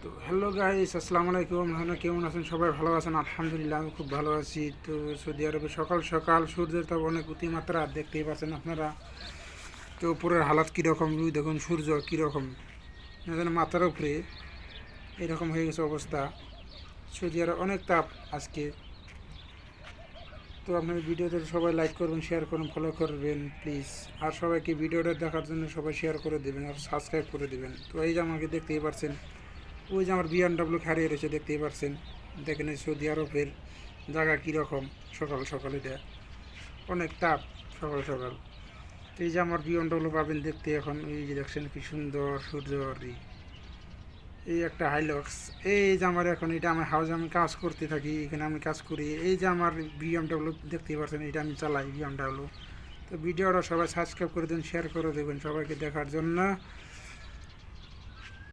তো hello guys, আসসালামু আলাইকুম। আপনারা কেমন আছেন? সবাই ভালো আছেন? আলহামদুলিল্লাহ, আমি খুব ভালো আছি। তো সৌদি আরবে সকাল সকাল সূর্যের তাপ অনেক অতিমাত্রা, দেখতেই পাচ্ছেন আপনারা। তো উপরের হালাত কীরকম, দেখুন সূর্য কীরকম, যেন মাথার উপরে এরকম হয়ে গেছে অবস্থা। সৌদি আরব অনেক তাপ আজকে। তো আপনার ভিডিওতে সবাই লাইক করবেন, শেয়ার করবেন, ফলো করবেন প্লিজ। আর সবাইকে ভিডিওটা দেখার জন্য সবাই শেয়ার করে দেবেন আর সাবস্ক্রাইব করে দেবেন। তো এই যে আমাকে দেখতেই পাচ্ছেন, ওই যে আমার বিএমডাব্লিউ হারিয়ে রয়েছে, দেখতেই পাচ্ছেন। দেখেন এই সৌদি আরবের জায়গা কীরকম সকাল সকাল, এটা অনেক তাপ সকাল সকাল। তো এই যে আমার বিএমডাব্লিউ পাবেন দেখতে, এখন এই যে দেখছেন কি সুন্দর সূর্য। এই একটা হাইলক্স, এই যে আমার এখন এটা আমার হাউসে আমি কাজ করতে থাকি, এখানে আমি কাজ করি। এই যে আমার বিএমডাব্লিউ দেখতেই পাচ্ছেন, এটা আমি চালাই বিএমডাব্লিউ। তো ভিডিওটা সবাই সাবস্ক্রাইব করে দেবেন, শেয়ার করে দেবেন সবাইকে দেখার জন্য।